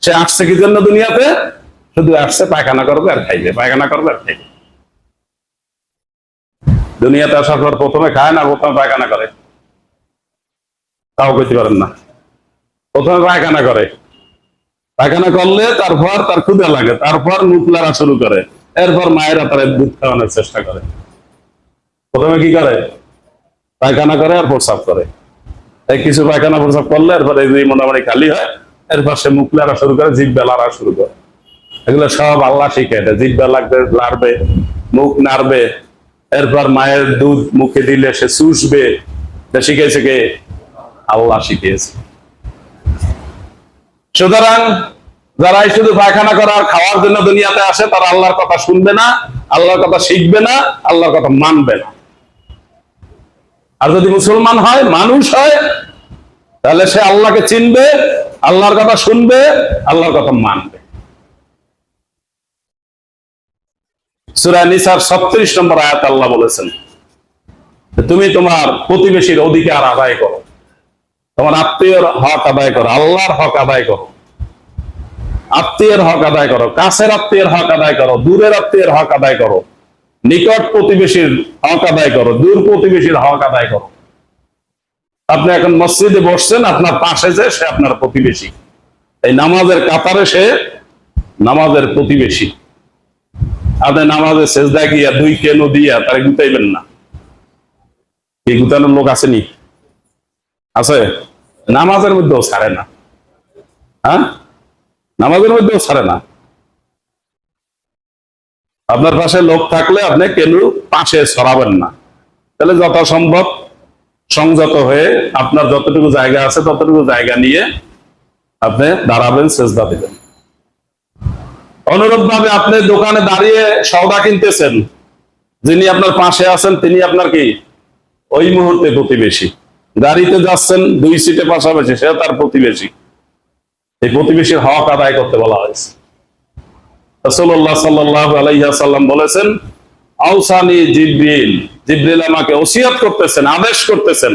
সে আসছে কি জন্য দুনিয়াতে? শুধু আসছে পায়খানা করবে আর খাইবে, পায়খানা করবে আর খাইবে। দুনিয়াতে আসার পর প্রথমে খায় না, প্রথমে পায়খানা করে? তাও কইতে পারেন না। প্রথমে পায়খানা করে, পায়খানা করলে তারপর তার ক্ষুধা লাগে, তারপর মুখ লাড়া শুরু করে, এরপর মায়েরা তার দুধ খাওয়ানোর চেষ্টা করে। প্রথমে কি করে? পায়খানা করে আর প্রস্রাব করে। এই কিছু পায়খানা প্রস্রাব করলে এরপর এই মোটামুটি খালি হয়, এরপর সে মুখ লাড়া শুরু করে, জিভ লাড়া শুরু করে। এগুলো সব আল্লাহ শিখে দেয়। জিভ লাগবে, লাড়বে, মুখ নাড়বে, এরপর মায়ের দুধ মুখে দিলে সে চুষবে। শিখেছে কে? আল্লাহ শিখিয়েছে। সুতরাং যারাই শুধু পায়খানা করার খাওয়ার জন্য দুনিয়াতে আসে, তারা আল্লাহর কথা শুনবে না, আল্লাহর কথা শিখবে না, আল্লাহর কথা মানবে না। আর যদি মুসলমান হয়, মানুষ হয়, তাহলে সে আল্লাহকে চিনবে, আল্লাহর কথা শুনবে, আল্লাহর কথা মানবে। সূরা নিসার 36 নম্বর আয়াত আল্লাহ বলেছেন, তুমি তোমার প্রতিবেশীর অধিকার আদায় করো, তোমার আত্মীয়র হক আদায় করো, আল্লাহর হক আদায় করো, আত্মীয়ের হক আদায় করো, কাছের আত্মীয়ের হক আদায় করো, দূরের আত্মীয়ের হক আদায় করো, নিকট প্রতিবেশীর হক আদায় করো, দূর প্রতিবেশীর হক আদায় করো। আপনি এখন মসজিদে বসছেন, আপনার পাশে যে সে আপনার প্রতিবেশী, এই নামাজের কাতারে সে নামাজের প্রতিবেশী। আপনি নামাজে সেজদায় গিয়া 2 কেনো দিয়া তারে গুতাইবেন না। এই গুতানোর লোক আসেনি? আছে? নামাজের মধ্যেও ছাড়ে না। হ্যাঁ, নামাজের মধ্যেও ছাড়ে না। আপনার পাশে লোক থাকলে আপনি কেন পাশে সরাবেন না, তাহলে যথাসম্ভব সংযত হয়ে আপনার যতটুকু জায়গা আছে ততটুকু জায়গা নিয়ে আপনি দাঁড়াবেন, সেজদা দিবেন। অনুরূপ ভাবে আপনি দোকানে দাঁড়িয়ে সওদা কিনতেছেন, যিনি আপনার পাশে আছেন তিনি আপনার কি ওই মুহূর্তে প্রতিবেশী। গাড়িতে যাচ্ছেন 2 সিটে পাশাপাশি, সে তার প্রতিবেশী। এই প্রতিবেশীর হক আদায় করতে বলা হয়েছে। রাসূলুল্লাহ সাল্লাল্লাহু আলাইহি ওয়াসাল্লাম বলেছেন, আউসানি জিবরিল, জিবরিল আমাকে ওসিয়ত করতেছেন, আদেশ করতেছেন,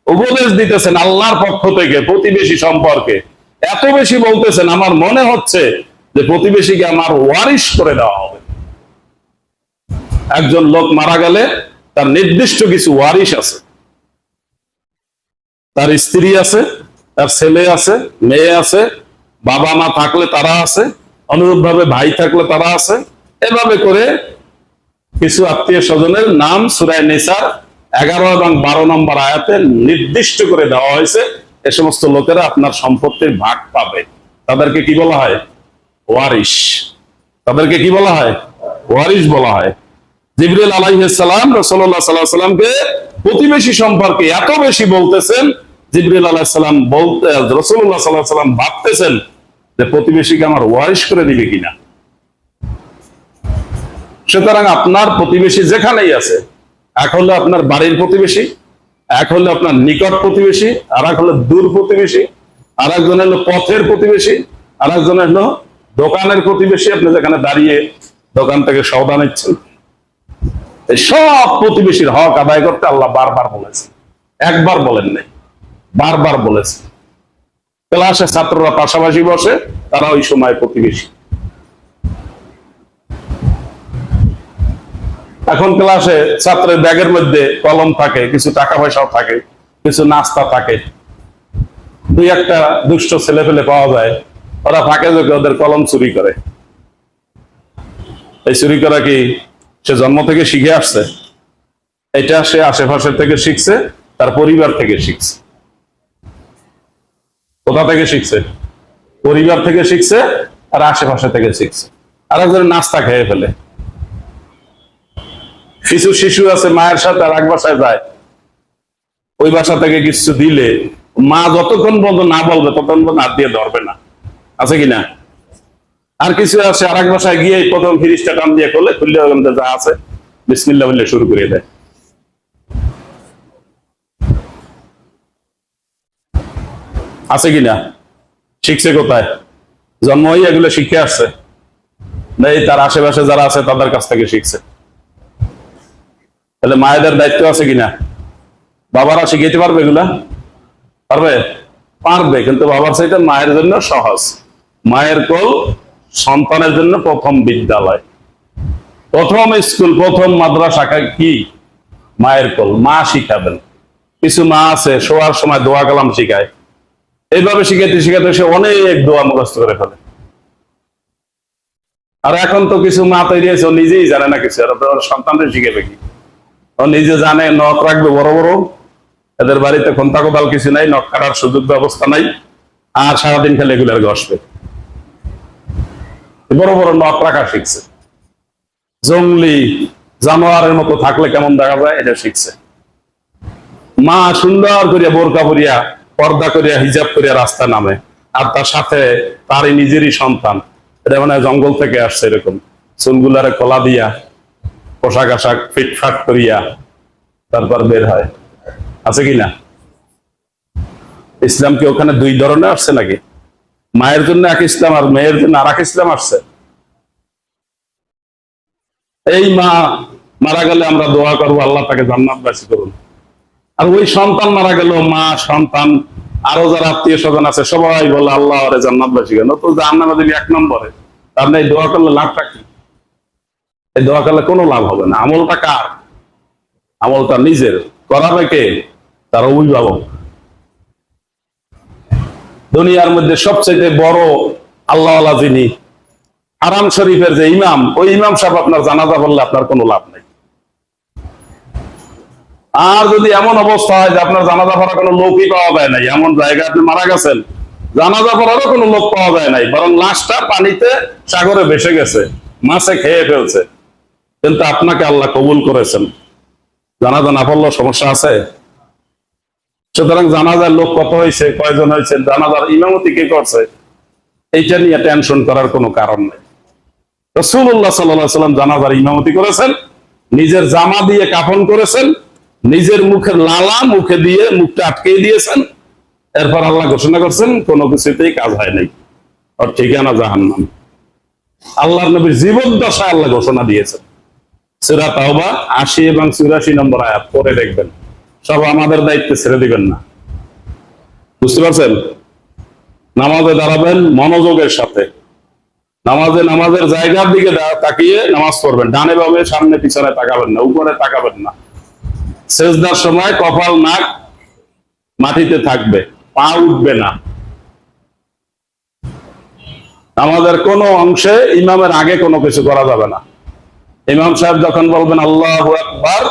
উপদেশ দিতেছেন আল্লাহর পক্ষ থেকে প্রতিবেশী সম্পর্কে। এত বেশি বলতেছেন, আমার মনে হচ্ছে যে প্রতিবেশীকে আমার ওয়ারিশ করে দেওয়া হবে। একজন লোক মারা গেলে তার নির্দিষ্ট কিছু ওয়ারিশ আছে, তার স্ত্রী আছে, তার ছেলে আছে, মেয়ে আছে, বাবা মা থাকলে তারা আছে, অনুরূপ ভাবে ভাই থাকলে তারা আছে। এভাবে করে কিছু আত্মীয় স্বজনের নাম সূরা নিসার 11 এবং 12 নম্বর আয়াতে নির্দিষ্ট করে দেওয়া হয়েছে। এ সমস্ত লোকেরা আপনার সম্পত্তির ভাগ পাবে। তাদেরকে কি বলা হয়? ওয়ারিশ। তাদেরকে কি বলা হয়? ওয়ারিশ বলা হয়। জিবরিল আলাইহিস সালাম রাসূলুল্লাহ সাল্লাল্লাহু আলাইহি সাল্লামকে প্রতিবেশী সম্পর্কে এত বেশি বলতেছেন, জিবরিল আলাইহিস সালাম বলতে রাসূলুল্লাহ সাল্লাল্লাহু আলাইহি সাল্লাম ভাবতেছেন যে প্রতিবেশীকে আমার ওয়ারিশ করে দিবে কিনা। সুতরাং আপনার প্রতিবেশী যেখানেই আছে, এক হলো আপনার বাড়ির প্রতিবেশী, এক হলো আপনার নিকট প্রতিবেশী, আর এক হলো দূর প্রতিবেশী, আর একজন হলো পথের প্রতিবেশী, আর একজন হলো দোকানের প্রতিবেশী। আপনি যেখানে দাঁড়িয়ে দোকান থেকে সওদা নিচ্ছেন, এই সব প্রতিবেশীর হক আদায় করতে আল্লাহ বারবার বলেছে। একবার বলেন নাই, বারবার বলেছে। ক্লাসে ছাত্ররা পাশাপাশি বসে, তারা ওই সময় প্রতিবেশী। এখন ক্লাসে ছাত্রের ব্যাগের মধ্যে কলম থাকে, কিছু টাকা পয়সাও থাকে, কিছু নাস্তা থাকে। 2-1টা দুষ্ট ছেলে পেলে পাওয়া যায়, ওরা ফাঁকে ঝোঁকে ওদের কলম চুরি করে। এই চুরি করা কি সে জন্ম থেকে শিখে আসছে? এটা সে আশেপাশে থেকে শিখছে, তার পরিবার থেকে শিখছে। কোথা থেকে শিখছে? পরিবার থেকে শিখছে আর আশেপাশে থেকে শিখছে। আর একজন নাস্তা খেয়ে ফেলে। কিছু শিশু আছে মায়ের সাথে আর এক বাসায় যায়, ওই বাসা থেকে কিছু দিলে মা যতক্ষণ পর্যন্ত না বলবে ততক্ষণ পর্যন্ত হাত দিয়ে ধরবে না, আছে কিনা? আর কিছু আছে আর এক বাসায় গিয়ে প্রথম ফিরিজটা টান দিয়ে খুললে যা আছে বিসমিল্লাহ বলে শুরু করে দেয়। আছে কিনা? শিখছে কোথায়? জন্ম হয়ে এগুলো শিখে আসছে? নেই, তার আশেপাশে যারা আছে তাদের কাছ থেকে শিখছে। তাহলে মায়েদের দায়িত্ব আছে কিনা? বাবারা শিখাইতে পারবে এগুলা? পারবে? পারবে, কিন্তু বাবার চাইতে মায়ের জন্য সহজ। মায়ের কোল সন্তানের জন্য প্রথম বিদ্যালয়, প্রথম স্কুল, প্রথম মাদ্রাসা কি? মায়ের কোল। মা শিখাবেন। কিছু মা আছে শোয়ার সময় দোয়া কালাম শিখায়। এইভাবে শিখাইতে শিখাতে সে অনেক দোয়া মুখস্থ করে ফেলে। আর এখন তো কিছু মা তৈরি হয়েছে, ও নিজেই জানে না কিছু, আর সন্তানদের শিখাবে কি? ও নিজে জানে নখ রাখবে বড় বড়, এদের বাড়িতে খন্তা কোদাল কিছু নাই, নখ কাটার সুযোগ ব্যবস্থা নাই, আর সারাদিন খেলে এগুলার ঘষবে। বড় বড় নখ রাখা শিখছে। জঙ্গলি জানোয়ারের মতো থাকলে কেমন দেখা যায় এটা শিখছে। মা সুন্দর করিয়া বোরকা পরিয়া, পর্দা করিয়া, হিজাব করিয়া রাস্তা নামে, আর তার সাথে তারই নিজেরই সন্তান, এটা মানে জঙ্গল থেকে আসছে, এরকম চুলগুলারে কলা দিয়া, পোশাক আশাক ফিটফাট করিয়া তারপর বের হয়। আছে কিনা? ইসলাম কি ওখানে 2 ধরনের আসছে নাকি? মায়ের জন্য এক ইসলাম আর মেয়ের জন্য আর এক ইসলাম আসছে? এই মা মারা গেলে আমরা দোয়া করবো আল্লাহ তাকে জান্নাতবাসী করুন। আর ওই সন্তান মারা গেল, মা, সন্তান, আরো যারা আত্মীয় স্বজন আছে সবাই বলে আল্লাহ আরে জান্নাতবাসী কেন? তো জান্নাত দিবি 1 নম্বরে, তার এই দোয়া করলে লাভটা কি? এই দোয়া করলে কোনো লাভ হবে না। আমলটা কার? আমলটা নিজের। করাবে কে? তার অভিভাবক। দুনিয়ার মধ্যে সবচেয়ে বড় আল্লাহওয়ালা যিনি, হারাম শরীফের যে ইমাম, ওই ইমাম সাহেব আপনার জানাজা বললে আপনার কোনো লাভ নেই। আর যদি এমন অবস্থা হয় যে আপনার জানাজা পড়ার কোনো লোকই পাওয়া যায় নাই, এমন জায়গায় আপনি মারা গেছেন, জানাজা পড়ারও কোনো লোক পাওয়া যায় নাই, বরং লাশটা পানিতে সাগরে ভেসে গেছে, মাছে খেয়ে ফেলছে, কিন্তু আপনাকে আল্লাহ কবুল করেছেন, জানাজা না পড়লেও সমস্যা আছে? সুতরাং জানাজার লোক কত হয়েছে, কয়জন হয়েছে, জানাজার ইমামতি কে করছে, এইটা নিয়ে টেনশন করার কোনো কারণ নেই। রাসূলুল্লাহ সাল্লাল্লাহু আলাইহি ওয়াসাল্লাম জানাজার ইমামতি করেছেন, নিজের জামা দিয়ে কাফন করেছেন, নিজের মুখের লালা মুখে দিয়ে মুখটা আটকে দিয়েছেন। এরপর আল্লাহ ঘোষণা করছেন কোনো কিছুতেই কাজ হয় নাই, ওর ঠিকানা জাহান্নাম। আল্লাহর নবীর জীবদ্দশায় আল্লাহ ঘোষণা দিয়েছেন। সূরা তাওবা ৮০ এবং ৮৪ নম্বর আয়াত পড়ে দেখবেন। সব আমাদের দায়িত্বে ছেড়ে দিবেন না, বুঝতে পারছেন? নামাজে দাঁড়াবেন মনোযোগের সাথে, নামাজের জায়গার দিকে তাকিয়ে নামাজ পড়বেন। ডানে বামে সামনে পিছনে তাকাবেন না, উপরে তাকাবেন না। সেজদার সময় কপাল নাক মাটিতে থাকবে, পা উঠবে না। নামাজের কোনো অংশে ইমামের আগে কোনো কিছু করা যাবে না। ইমাম সাহেব যখন বলবেন আল্লাহু আকবার,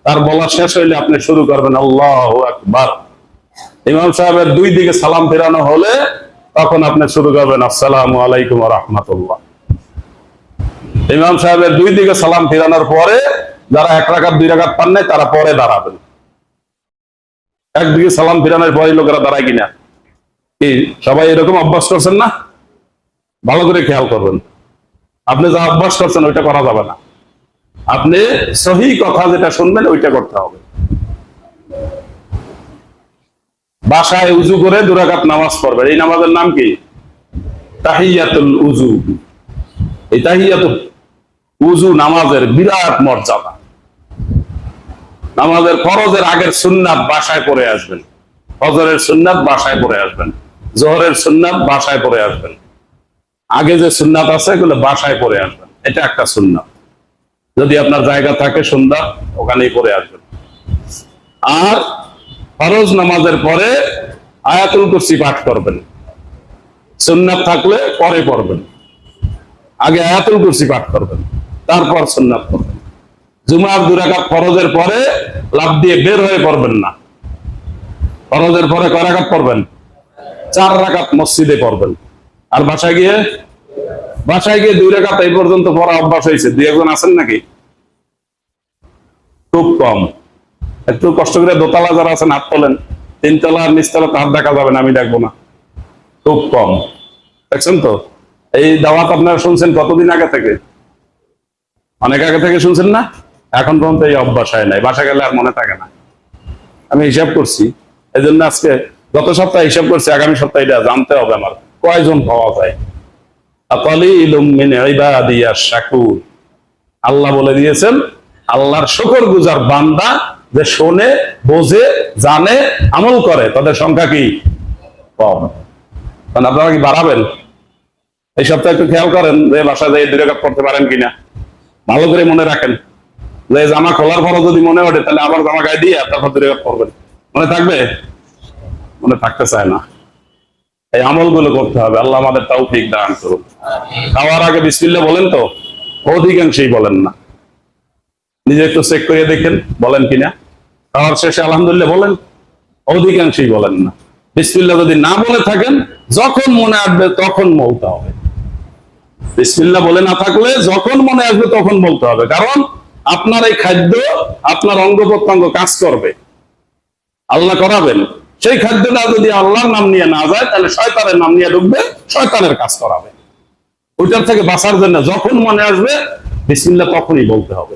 তার বলা শেষ হইলে আপনি শুরু করবেন আল্লাহু আকবার। ইমাম সাহেবের দুই দিকে সালাম ফেরানো হলে তখন আপনি শুরু করবেন আসসালামু আলাইকুম ওয়া রাহমাতুল্লাহ। ইমাম সাহেবের দুই দিকে সালাম ফেরানোর পরে যারা 1 রাকাত 2 রাকাত পান নাই তারা পরে দাঁড়াবেন। একদিকে সালাম ফেরানোর পরে লোকেরা দাঁড়ায় কিনা, কি সবাই এরকম অভ্যাস করছেন না? ভালো করে খেয়াল করবেন। আপনি যা অভ্যাস করছেন ওইটা করা যাবে না। আপনি সহি কথা যেটা শুনবেন ওইটা করতে হবে। বাসায় উজু করে 2 রাকাত নামাজ পড়বেন। এই নামাজের নাম কি? তাহিয়াতুল উজু। এই তাহিয়াতুল উজু নামাজের বিরাট মর্যাদা। নামাজের ফরজের আগের সুন্নাত বাসায় পড়ে আসবেন, ফজরের সুন্নাত বাসায় পড়ে আসবেন, জোহরের সুন্নাত বাসায় পড়ে আসবেন। আগে যে সুন্নাত আছে এগুলো বাসায় পড়ে আসবেন, এটা একটা সুন্নাত। যদি আপনার জায়গা থাকে সুন্দর, ওখানেই পড়ে আসবেন। আর ফরজ নামাজের পরে আয়াতুল কুরসি পাঠ করবেন। সুন্নাত থাকলে পরে পড়বেন, আগে আয়াতুল কুরসি পাঠ করবেন, তারপর সুন্নাত পড়বেন। জুমার 2 রাকাত ফরজের পরে লাফ দিয়ে বের হয়ে পড়বেন না। ফরজের পরে কয় রাকাত পড়বেন? 4 রাকাত মসজিদে পড়বেন। আর বাসায় গিয়ে 2 রাকাত এই পর্যন্ত পড়া অভ্যাস হয়েছে। 2-1 আছেন নাকি? খুব কম। একটু কষ্ট করে দোতলা যারা আছেন হাত তোলেন, 3 তলা আর নিচতলা হাত দেখা যাবে না, আমি দেখবো না। খুব কম, দেখছেন তো? এই দাওয়াত আপনারা শুনছেন কতদিন আগে থেকে? অনেক আগে থেকে শুনছেন না? এখন পর্যন্ত এই অভ্যাস হয় নাই, বাসা গেলে আর মনে থাকে না। আমি হিসাব করছি, এই জন্য আজকে গত সপ্তাহে হিসাব করছি, আগামী সপ্তাহে এটা জানতে হবে আমার কয়জন পাওয়া যায়। আল্লাহ বলে দিয়েছেন আল্লাহর শুকরগুজার বান্দা যে শোনে, বোঝে, জানে, আমল করে, তাদের সংখ্যা কি? কম। কারণ আপনারা কি বাড়াবেন? এই সপ্তাহে একটু খেয়াল করেন যে বাসায় যাই 2 রাকাত পড়তে পারেন কিনা। ভালো করে মনে রাখেন যে জামা খোলার পরও যদি মনে ওঠে তাহলে আবার জামা গায়ে দিয়ে তারপর 2 রাকাত পড়বেন। মনে থাকবে? মনে থাকতে চায় না। এই আমলগুলো করতে হবে। আল্লাহ আমাদের তৌফিক দান করুন। খাওয়ার আগে বিসমিল্লাহ বলেন তো? অধিকাংশই বলেন না। নিজে একটু চেক করে দেখেন বলেন কিনা। খাওয়ার শেষে আলহামদুলিল্লাহ বলেন? অধিকাংশই বলেন না। বিসমিল্লাহ যদি না বলে থাকেন, যখন মনে আসবে তখন বলতে হবে। বিসমিল্লাহ বলে না থাকলে যখন মনে আসবে তখন বলতে হবে। কারণ আপনার এই খাদ্য আপনার অঙ্গ প্রত্যঙ্গ কাজ করবে, আল্লাহ করাবেন। সেই খাদ্যটা যদি আল্লাহর নাম নিয়ে না যায় তাহলে শয়তানের নাম নিয়ে ঢুকবে, শয়তানের কাজ করাবে। ওইটার থেকে বাঁচার জন্য যখন মনে আসবে বিসমিল্লাহ তখনই বলতে হবে।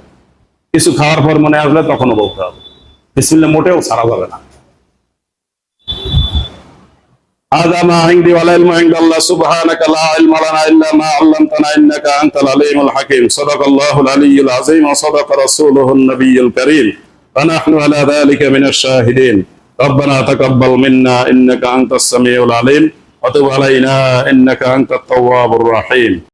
কিছু খাওয়ার পর মনে আসলে তখনও বলতে হবে। বিসমিল্লাহ মোটেও ছাড়া যাবে না। هذا ما عندي والعلم عند الله سبحانك لا علم لنا إلا ما علمتنا إنك أنت العليم الحكيم. صدق الله العلي العظيم وصدق رسوله النبي الكريم ونحن على ذلك من الشاهدين. ربنا تقبل منا إنك أنت السميع العليم وتب علينا إنك أنت التواب الرحيم.